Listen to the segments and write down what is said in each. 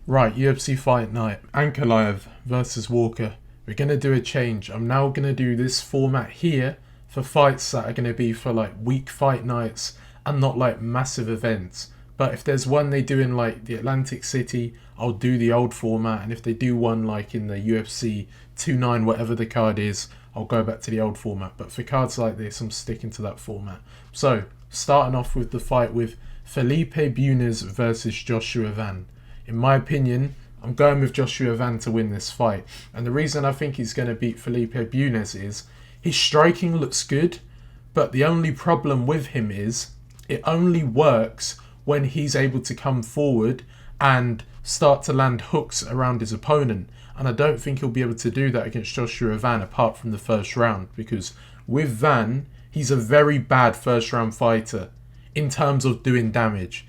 Right, UFC Fight Night. Ankalaev versus Walker. We're going to do a change. I'm now going to do this format here for fights that are going to be for like week fight nights and not like massive events. But if there's one they do in like the Atlantic City, I'll do the old format. And if they do one like in the UFC 29, whatever the card is, I'll go back to the old format. But for cards like this, I'm sticking to that format. So, starting off with the fight with Felipe Bunes versus Joshua Van. In my opinion, I'm going with Joshua Van to win this fight. And the reason I think he's going to beat Felipe Bunes is his striking looks good, but the only problem with him is it only works when he's able to come forward and start to land hooks around his opponent. And I don't think he'll be able to do that against Joshua Van apart from the first round, because with Van, he's a very bad first round fighter in terms of doing damage.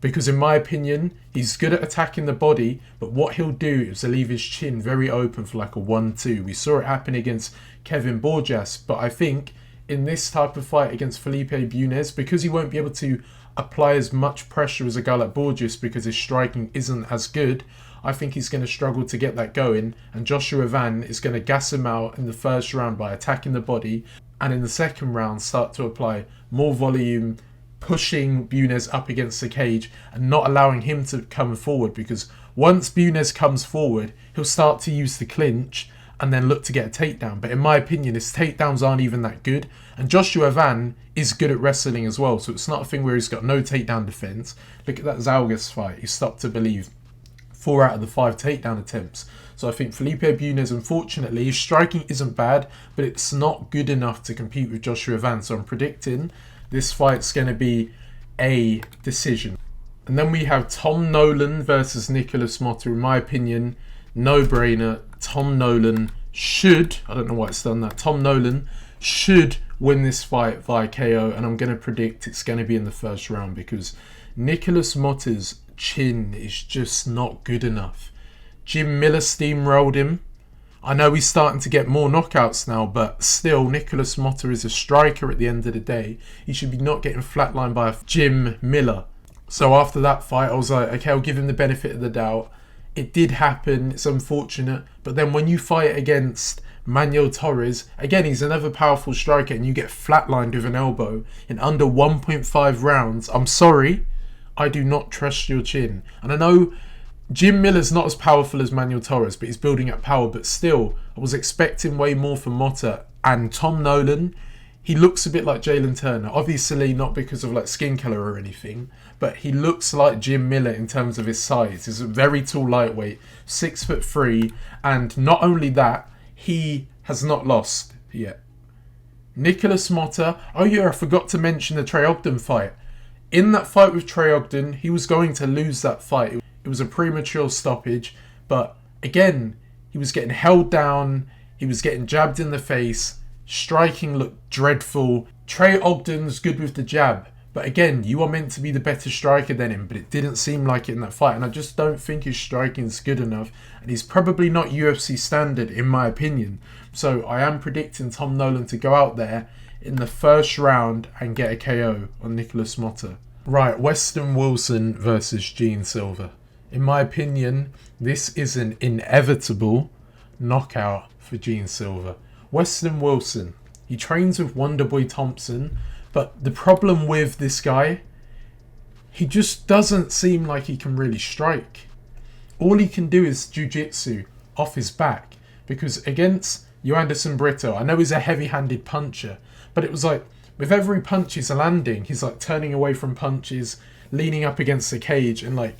Because in my opinion, he's good at attacking the body, but what he'll do is leave his chin very open for like a 1-2. We saw it happen against Kevin Borjas, but I think in this type of fight against Felipe Bunes, because he won't be able to apply as much pressure as a guy like Borjas because his striking isn't as good, I think he's going to struggle to get that going, and Joshua Van is going to gas him out in the first round by attacking the body, and in the second round start to apply more volume, pushing Bunes up against the cage and not allowing him to come forward, because once Bunes comes forward, he'll start to use the clinch and then look to get a takedown. But in my opinion, his takedowns aren't even that good. And Joshua Van is good at wrestling as well, so it's not a thing where he's got no takedown defense. Look at that Zalgas fight. He stopped to believe 4 out of the 5 takedown attempts. So I think Felipe Bunes, unfortunately, his striking isn't bad, but it's not good enough to compete with Joshua Van. So I'm predicting this fight's going to be a decision. And then we have Tom Nolan versus Nikolas Motta. In my opinion, no-brainer. Tom Nolan should, I don't know why it's done that, Tom Nolan should win this fight via KO, and I'm going to predict it's going to be in the first round, because Nikolas Motta's chin is just not good enough. Jim Miller steamrolled him. I know he's starting to get more knockouts now, but still, Nikolas Motta is a striker at the end of the day. He should be not getting flatlined by Jim Miller. So after that fight, I was like, okay, I'll give him the benefit of the doubt. It did happen, it's unfortunate. But then when you fight against Manuel Torres, again, he's another powerful striker, and you get flatlined with an elbow in under 1.5 rounds. I'm sorry, I do not trust your chin. And I know Jim Miller's not as powerful as Manuel Torres, but he's building up power. But still, I was expecting way more from Motta. And Tom Nolan, he looks a bit like Jalen Turner. Obviously not because of like skin colour or anything, but he looks like Jim Miller in terms of his size. He's a very tall lightweight, 6'3", and not only that, he has not lost yet. Nikolas Motta, oh yeah, I forgot to mention the Trey Ogden fight. In that fight with Trey Ogden, he was going to lose that fight. It was a premature stoppage, but again, he was getting held down, he was getting jabbed in the face, striking looked dreadful. Trey Ogden's good with the jab, but again, you are meant to be the better striker than him, but it didn't seem like it in that fight, and I just don't think his striking's good enough, and he's probably not UFC standard in my opinion. So I am predicting Tom Nolan to go out there in the first round and get a KO on Nikolas Motta. Right, Westin Wilson versus Gene Silva. In my opinion, this is an inevitable knockout for Gene Silva. Westin Wilson, he trains with Wonderboy Thompson, but the problem with this guy, he just doesn't seem like he can really strike. All he can do is jiu-jitsu off his back, because against Joanderson Brito, I know he's a heavy-handed puncher, but it was like with every punch he's landing, he's like turning away from punches, leaning up against the cage, and like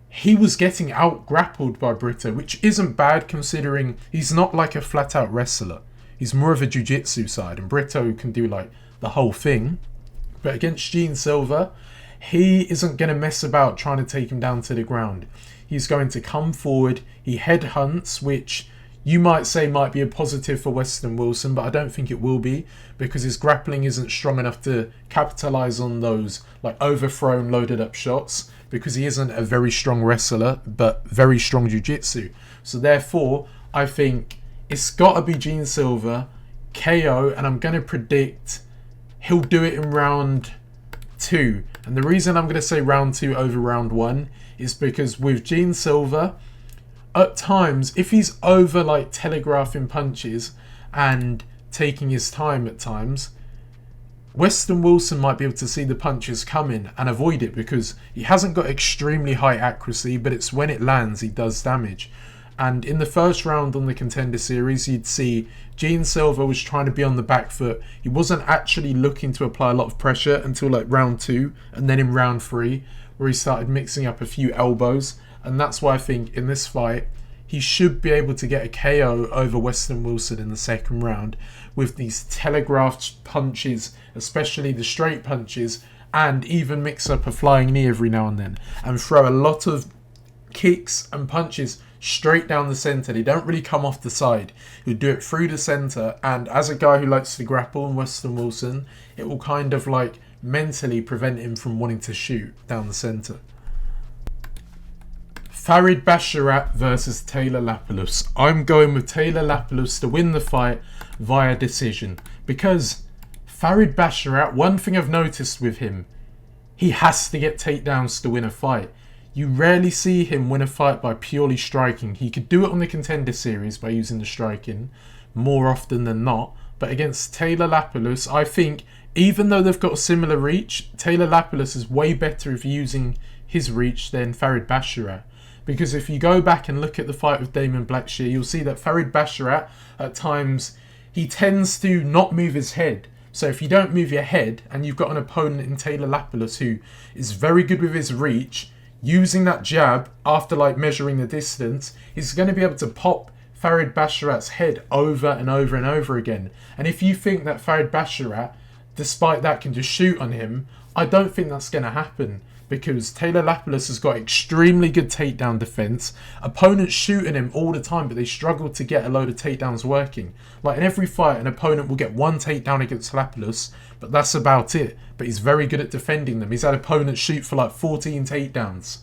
he was getting out grappled by Brito, which isn't bad considering he's not like a flat out wrestler. He's more of a jiu-jitsu side, and Brito can do like the whole thing. But against Gene Silva, he isn't going to mess about trying to take him down to the ground. He's going to come forward. He headhunts, which you might say might be a positive for Westin Wilson, but I don't think it will be, because his grappling isn't strong enough to capitalise on those like overthrown, loaded up shots, because he isn't a very strong wrestler, but very strong jiu-jitsu. So therefore, I think it's got to be Gene Silva, KO, and I'm going to predict he'll do it in round 2. And the reason I'm going to say round 2 over round 1 is because with Gene Silva, at times, if he's over like telegraphing punches and taking his time at times, Westin Wilson might be able to see the punches coming and avoid it because he hasn't got extremely high accuracy, but it's when it lands he does damage. And in the first round on the Contender Series, you'd see Gene Silva was trying to be on the back foot. He wasn't actually looking to apply a lot of pressure until like round 2, and then in round 3, where he started mixing up a few elbows. And that's why I think in this fight, he should be able to get a KO over Westin Wilson in the second round with these telegraphed punches, especially the straight punches, and even mix up a flying knee every now and then, and throw a lot of kicks and punches straight down the centre. They don't really come off the side. He'll do it through the centre, and as a guy who likes to grapple in Westin Wilson, it will kind of like mentally prevent him from wanting to shoot down the centre. Farid Basharat versus Taylor Lapilus. I'm going with Taylor Lapilus to win the fight via decision. Because Farid Basharat, one thing I've noticed with him, he has to get takedowns to win a fight. You rarely see him win a fight by purely striking. He could do it on the Contender Series by using the striking more often than not. But against Taylor Lapilus, I think, even though they've got a similar reach, Taylor Lapilus is way better if using his reach than Farid Basharat. Because if you go back and look at the fight with Damon Blackshear, you'll see that Farid Basharat, at times, he tends to not move his head. So if you don't move your head, and you've got an opponent in Taylor Lapilus who is very good with his reach, using that jab after like measuring the distance, he's going to be able to pop Farid Basharat's head over and over and over again. And if you think that Farid Basharat, despite that, can just shoot on him, I don't think that's going to happen. Because Taylor Lapilus has got extremely good takedown defense. Opponents shooting him all the time, but they struggle to get a load of takedowns working. Like in every fight, an opponent will get one takedown against Lapilus, but that's about it. But he's very good at defending them. He's had opponents shoot for like 14 takedowns.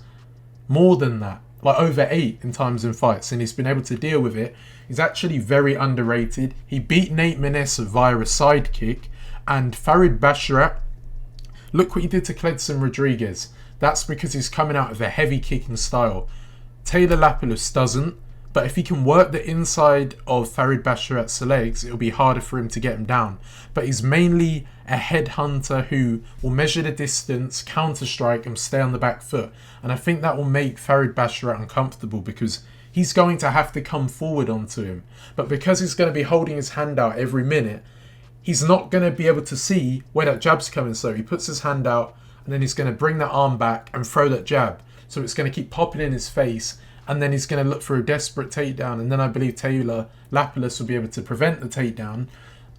More than that. Like over 8 in times in fights. And he's been able to deal with it. He's actually very underrated. He beat Nate Manessa via a sidekick. And Farid Basharat, look what he did to Cledson Rodriguez. That's because he's coming out of a heavy kicking style. Taylor Lapilus doesn't, but if he can work the inside of Farid Basharat's legs, it'll be harder for him to get him down. But he's mainly a headhunter who will measure the distance, counter-strike and stay on the back foot. And I think that will make Farid Basharat uncomfortable because he's going to have to come forward onto him. But because he's going to be holding his hand out every minute, he's not going to be able to see where that jab's coming. So he puts his hand out and then he's going to bring that arm back and throw that jab. So it's going to keep popping in his face and then he's going to look for a desperate takedown. And then I believe Taylor Lapilus will be able to prevent the takedown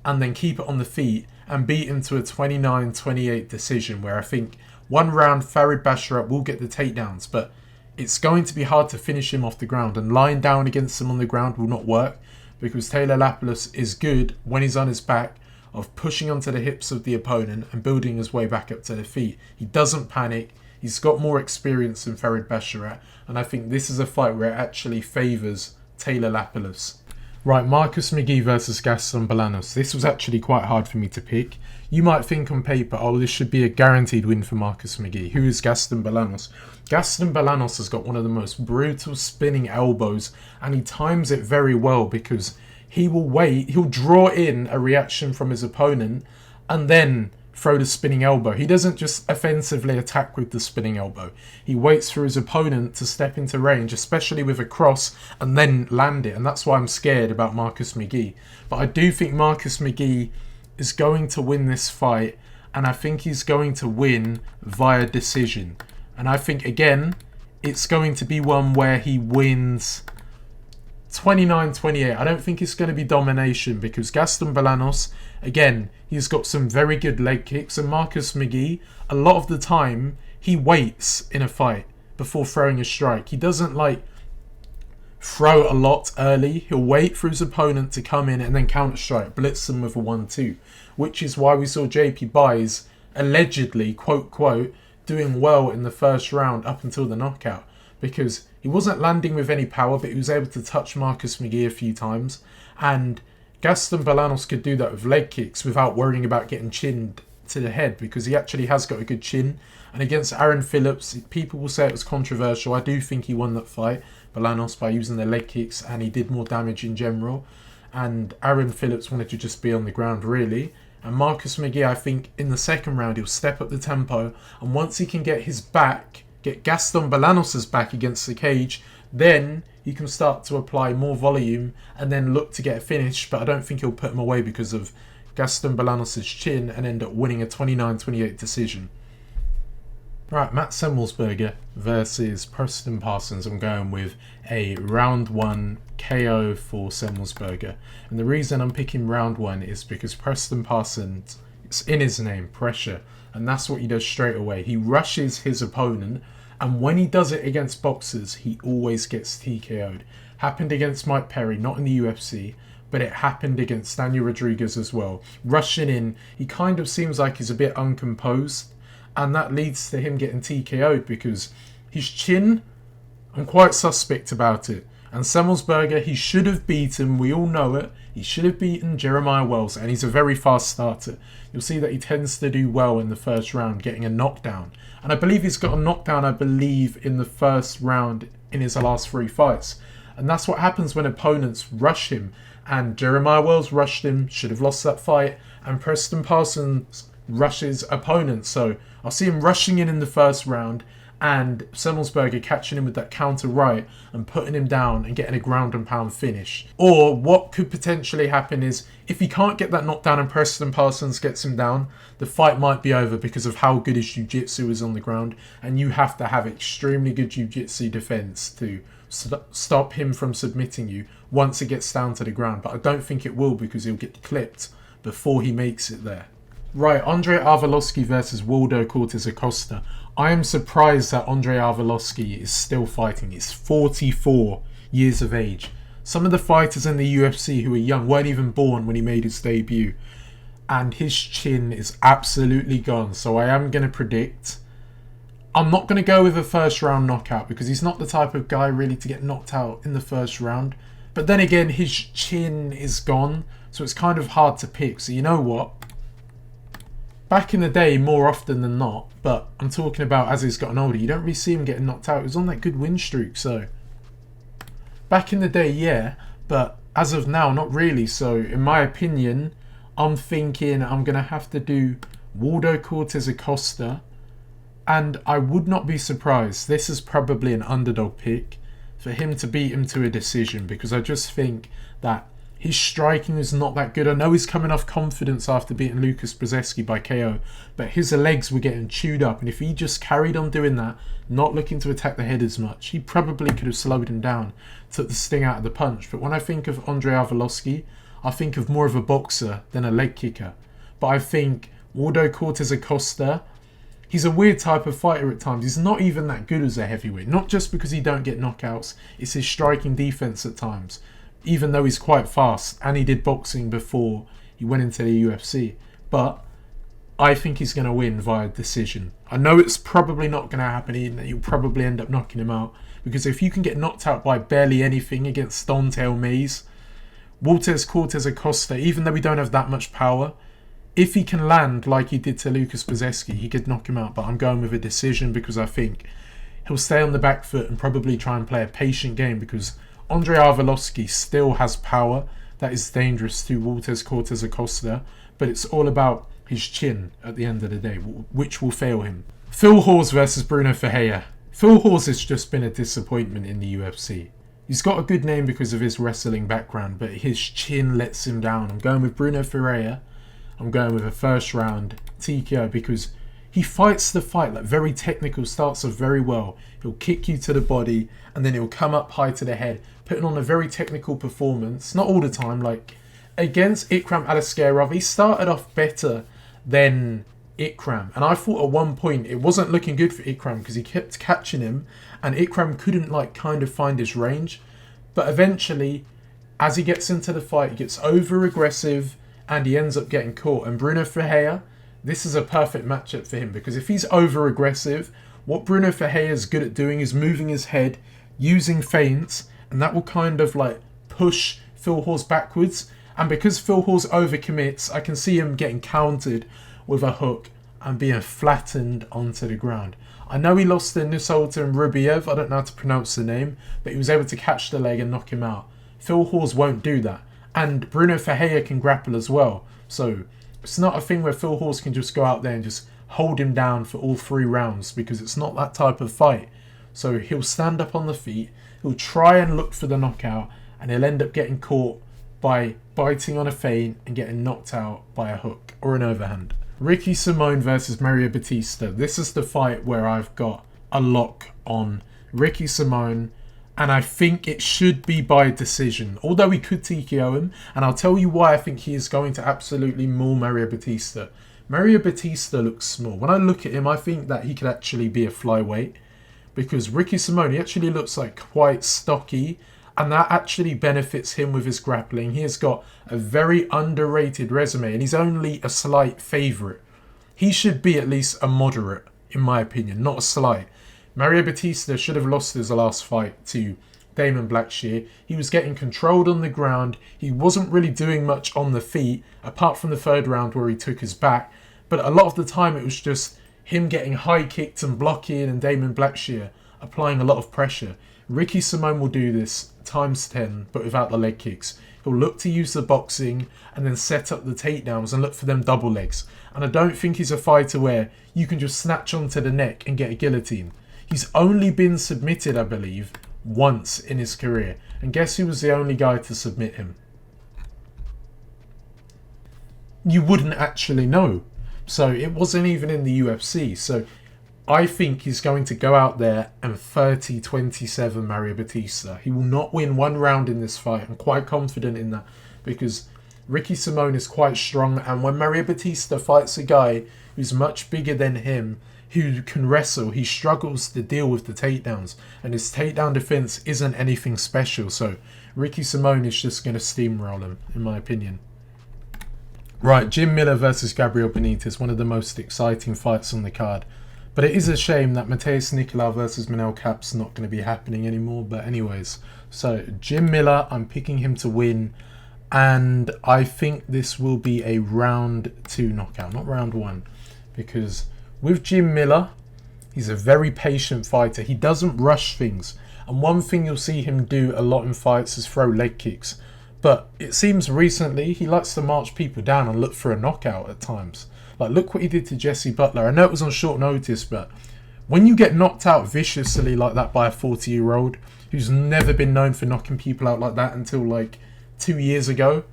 and then keep it on the feet and beat him to a 29-28 decision where I think one round Farid Basharat will get the takedowns. But it's going to be hard to finish him off the ground. And lying down against him on the ground will not work because Taylor Lapilus is good when he's on his back of pushing onto the hips of the opponent and building his way back up to the feet. He doesn't panic. He's got more experience than Farid Basharat. And I think this is a fight where it actually favours Taylor Lapilus. Right, Marcus McGhee versus Gaston Bolaños. This was actually quite hard for me to pick. You might think on paper, oh, this should be a guaranteed win for Marcus McGhee. Who is Gaston Bolaños? Gaston Bolaños has got one of the most brutal spinning elbows and he times it very well because he will wait, he'll draw in a reaction from his opponent and then throw the spinning elbow. He doesn't just offensively attack with the spinning elbow. He waits for his opponent to step into range, especially with a cross, and then land it. And that's why I'm scared about Marcus McGhee. But I do think Marcus McGhee is going to win this fight, and I think he's going to win via decision. And I think, again, it's going to be one where he wins 29-28. I don't think it's going to be domination because Gaston Bolaños, again, he's got some very good leg kicks, and Marcus McGhee, a lot of the time, he waits in a fight before throwing a strike. He doesn't like throw a lot early. He'll wait for his opponent to come in and then counter strike, blitz them with a 1-2, which is why we saw JP Buys allegedly, quote quote, doing well in the first round up until the knockout. Because he wasn't landing with any power, but he was able to touch Marcus McGhee a few times. And Gaston Bolaños could do that with leg kicks without worrying about getting chinned to the head, because he actually has got a good chin. And against Aaron Phillips, people will say it was controversial. I do think he won that fight, Bolaños, by using the leg kicks, and he did more damage in general. And Aaron Phillips wanted to just be on the ground, really. And Marcus McGhee, I think, in the second round, he'll step up the tempo. And once he can get his back, get Gaston Bolaños' back against the cage, then he can start to apply more volume and then look to get a finish. But I don't think he'll put him away because of Gaston Bolaños' chin and end up winning a 29-28 decision. Right, Matt Semelsberger versus Preston Parsons. I'm going with a round 1 KO for Semelsberger. And the reason I'm picking round 1 is because Preston Parsons, it's in his name, pressure. And that's what he does straight away. He rushes his opponent. And when he does it against boxers, he always gets TKO'd. Happened against Mike Perry, not in the UFC, but it happened against Daniel Rodriguez as well. Rushing in, he kind of seems like he's a bit uncomposed. And that leads to him getting TKO'd because his chin, I'm quite suspect about it. And Semelsberger, he should have beaten, we all know it, he should have beaten Jeremiah Wells, and he's a very fast starter. You'll see that he tends to do well in the first round, getting a knockdown. And I believe he's got a knockdown, in the first round in his last 3 fights. And that's what happens when opponents rush him. And Jeremiah Wells rushed him, should have lost that fight. And Preston Parsons rushes opponents. So I'll see him rushing in the first round and Semelsberger catching him with that counter right and putting him down and getting a ground and pound finish. Or what could potentially happen is if he can't get that knockdown and Preston Parsons gets him down, the fight might be over because of how good his jiu-jitsu is on the ground, and you have to have extremely good jiu-jitsu defense to stop him from submitting you once it gets down to the ground. But I don't think it will because he'll get clipped before he makes it there. Right, Andrei Arlovski versus Cortes-Acosta. I am surprised that Andrei Arlovski is still fighting. He's 44 years of age. Some of the fighters in the UFC who are young weren't even born when he made his debut. And his chin is absolutely gone. So I am going to predict. I'm not going to go with a first round knockout because he's not the type of guy really to get knocked out in the first round. But then again, his chin is gone. So it's kind of hard to pick. So you know what? Back in the day, more often than not, but I'm talking about as he's gotten older, you don't really see him getting knocked out. He was on that good win streak, so back in the day, yeah, but as of now, not really. So in my opinion, I'm thinking I'm going to have to do Cortes-Acosta, and I would not be surprised. This is probably an underdog pick for him to beat him to a decision because I just think that his striking is not that good. I know he's coming off confidence after beating Lucas Brzeski by KO, but his legs were getting chewed up. And if he just carried on doing that, not looking to attack the head as much, he probably could have slowed him down, took the sting out of the punch. But when I think of Andrei Arlovski, I think of more of a boxer than a leg kicker. But I think Cortes-Acosta, he's a weird type of fighter at times. He's not even that good as a heavyweight. Not just because he don't get knockouts, it's his striking defense at times. Even though he's quite fast, and he did boxing before he went into the UFC. But I think he's going to win via decision. I know it's probably not going to happen. He'll probably end up knocking him out. Because if you can get knocked out by barely anything against Don'Tale Mayes, Cortes-Acosta, even though we don't have that much power, if he can land like he did to Lucas Brzeski, he could knock him out. But I'm going with a decision because I think he'll stay on the back foot and probably try and play a patient game because Andrei Arlovski still has power that is dangerous to Cortes-Acosta, but it's all about his chin at the end of the day, which will fail him. Phil Hawes versus Bruno Ferreira. Phil Hawes has just been a disappointment in the UFC. He's got a good name because of his wrestling background, but his chin lets him down. I'm going with Bruno Ferreira. I'm going with a first round TKO because he fights the fight like very technical, starts off very well. He'll kick you to the body and then he'll come up high to the head, putting on a very technical performance. Not all the time, like against Ikram Aliskerov, he started off better than Ikram. And I thought at one point it wasn't looking good for Ikram because he kept catching him and Ikram couldn't kind of find his range. But eventually, as he gets into the fight, he gets over aggressive and he ends up getting caught. And Bruno Ferreira, this is a perfect matchup for him because if he's over aggressive, what Bruno Ferreira is good at doing is moving his head, using feints, and that will kind of push Phil Hawes backwards. And because Phil Hawes overcommits, I can see him getting countered with a hook and being flattened onto the ground. I know he lost to Nusolta and Rubiev, I don't know how to pronounce the name, but he was able to catch the leg and knock him out. Phil Hawes won't do that. And Bruno Ferreira can grapple as well. So it's not a thing where Phil Hawes can just go out there and just hold him down for all 3 rounds, because it's not that type of fight. So he'll stand up on the feet, he'll try and look for the knockout, and he'll end up getting caught by biting on a feint and getting knocked out by a hook or an overhand. Ricky Simón versus Mario Bautista. This is the fight where I've got a lock on Ricky Simón, and I think it should be by decision, although he could TKO him, and I'll tell you why I think he is going to absolutely maul Mario Bautista. Mario Bautista looks small. When I look at him, I think that he could actually be a flyweight, because Ricky Simón, he actually looks like quite stocky, and that actually benefits him with his grappling. He has got a very underrated resume, and he's only a slight favourite. He should be at least a moderate, in my opinion, not a slight. Mario Bautista should have lost his last fight to Damon Blackshear. He was getting controlled on the ground. He wasn't really doing much on the feet, apart from the 3rd round where he took his back. But a lot of the time it was just him getting high kicked and blocking, and Damon Blackshear applying a lot of pressure. Ricky Simón will do this times 10, but without the leg kicks. He'll look to use the boxing and then set up the takedowns and look for them double legs. And I don't think he's a fighter where you can just snatch onto the neck and get a guillotine. He's only been submitted, I believe, once in his career. And guess who was the only guy to submit him? You wouldn't actually know. So it wasn't even in the UFC. So I think he's going to go out there and 30-27 Mario Bautista. He will not win 1 round in this fight. I'm quite confident in that, because Ricky Simón is quite strong, and when Mario Bautista fights a guy who's much bigger than him, who can wrestle, he struggles to deal with the takedowns, and his takedown defense isn't anything special. So Ricky Simón is just going to steamroll him, in my opinion. Right, Jim Miller versus Gabriel Benítez, one of the most exciting fights on the card. But it is a shame that Matheus Nicolau versus Manel Kape's not going to be happening anymore. But anyways, so Jim Miller, I'm picking him to win. And I think this will be a round 2 knockout, not round 1. Because with Jim Miller, he's a very patient fighter. He doesn't rush things. And one thing you'll see him do a lot in fights is throw leg kicks. But it seems recently he likes to march people down and look for a knockout at times. Like, look what he did to Jesse Butler. I know it was on short notice, but when you get knocked out viciously like that by a 40-year-old who's never been known for knocking people out like that until like 2 years ago,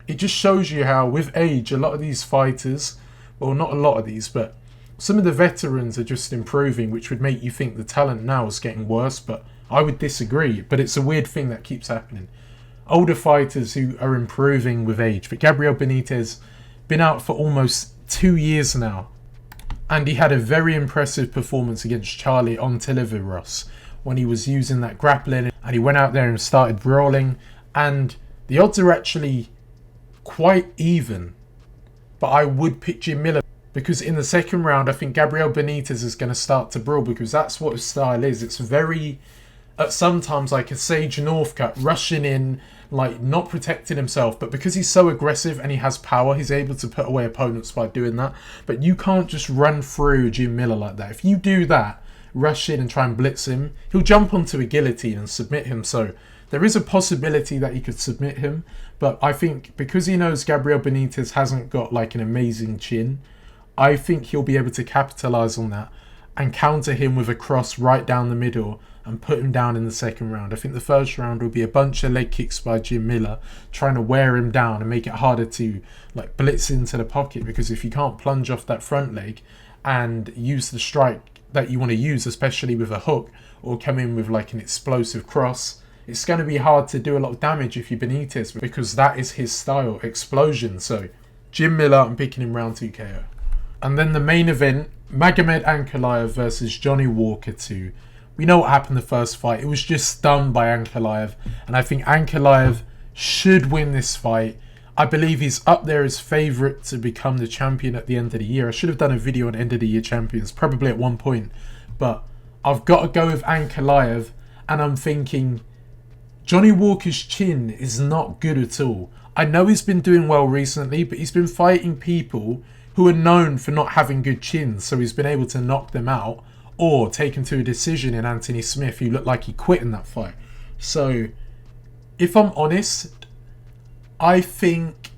it just shows you how with age a lot of these fighters, well, not a lot of these, but some of the veterans are just improving, which would make you think the talent now is getting worse, but I would disagree. But it's a weird thing that keeps happening. Older fighters who are improving with age. But Gabriel Benítez been out for almost 2 years now, and he had a very impressive performance against Charlie Ontiveros when he was using that grappling, and he went out there and started brawling, and the odds are actually quite even. But I would pick Jim Miller, because in the 2nd round I think Gabriel Benítez is going to start to brawl, because that's what his style is. It's very sometimes like a Sage Northcutt, rushing in, like not protecting himself, but because he's so aggressive and he has power, he's able to put away opponents by doing that. But you can't just run through Jim Miller like that. If you do that, rush in and try and blitz him, he'll jump onto a guillotine and submit him. So there is a possibility that he could submit him, but I think because he knows Gabriel Benítez hasn't got like an amazing chin, I think he'll be able to capitalize on that and counter him with a cross right down the middle and put him down in the 2nd round. I think the 1st round will be a bunch of leg kicks by Jim Miller, trying to wear him down and make it harder to like blitz into the pocket, because if you can't plunge off that front leg and use the strike that you want to use, especially with a hook, or come in with like an explosive cross, it's going to be hard to do a lot of damage if you're Benítez, because that is his style, explosion. So Jim Miller, I'm picking him round 2 KO. And then the main event, Magomed Ankalaev versus Johnny Walker.To. We know what happened the first fight. It was just done by Ankalaev. And I think Ankalaev should win this fight. I believe he's up there as favourite to become the champion at the end of the year. I should have done a video on end of the year champions, probably at one point. But I've got to go with Ankalaev. And I'm thinking, Johnny Walker's chin is not good at all. I know he's been doing well recently, but he's been fighting people who are known for not having good chins, so he's been able to knock them out or take him to a decision in Anthony Smith, who looked like he quit in that fight. So, if I'm honest, I think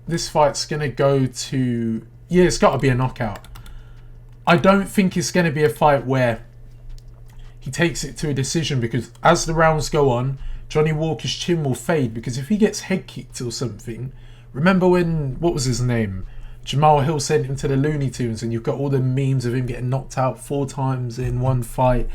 this fight's going to go to... Yeah, it's got to be a knockout. I don't think it's going to be a fight where he takes it to a decision, because as the rounds go on, Johnny Walker's chin will fade, because if he gets head kicked or something... Remember when, what was his name? Jamal Hill sent him to the Looney Tunes, and you've got all the memes of him getting knocked out 4 times in one fight.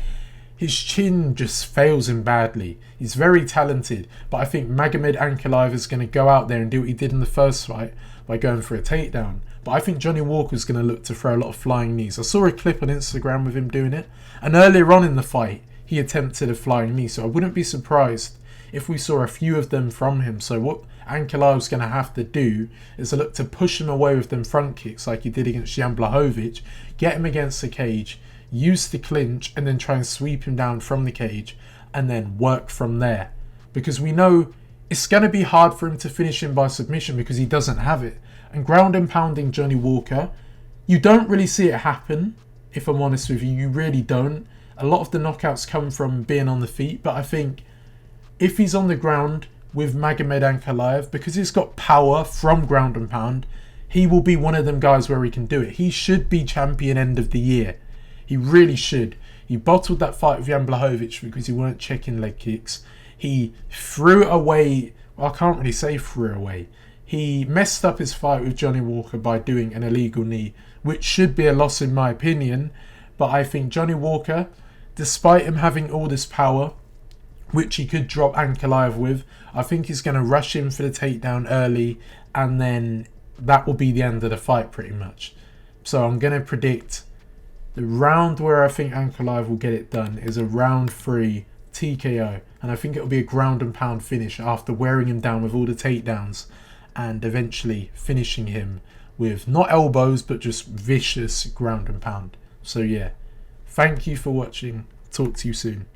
His chin just fails him badly. He's very talented, but I think Magomed Ankalaev is going to go out there and do what he did in the first fight by going for a takedown. But I think Johnny Walker's going to look to throw a lot of flying knees. I saw a clip on Instagram of him doing it, and earlier on in the fight, he attempted a flying knee, so I wouldn't be surprised if we saw a few of them from him. So what Ankalaev's going to have to do is to look to push him away with them front kicks like he did against Jan Blachowicz, get him against the cage, use the clinch, and then try and sweep him down from the cage, and then work from there. Because we know it's going to be hard for him to finish him by submission because he doesn't have it. And ground and pounding Johnny Walker, you don't really see it happen, if I'm honest with you. You really don't. A lot of the knockouts come from being on the feet, but I think if he's on the ground with Magomed Ankalaev, because he's got power from ground and pound, he will be one of them guys where he can do it. He should be champion end of the year. He really should. He bottled that fight with Jan Blachowicz because he weren't checking leg kicks. He threw away... Well, I can't really say threw away. He messed up his fight with Johnny Walker by doing an illegal knee, which should be a loss in my opinion. But I think Johnny Walker, despite him having all this power, which he could drop Ankalaev with, I think he's going to rush him for the takedown early, and then that will be the end of the fight pretty much. So I'm going to predict the round where I think Ankalaev will get it done is a round 3 TKO, and I think it'll be a ground and pound finish after wearing him down with all the takedowns and eventually finishing him with not elbows but just vicious ground and pound. So yeah, thank you for watching. Talk to you soon.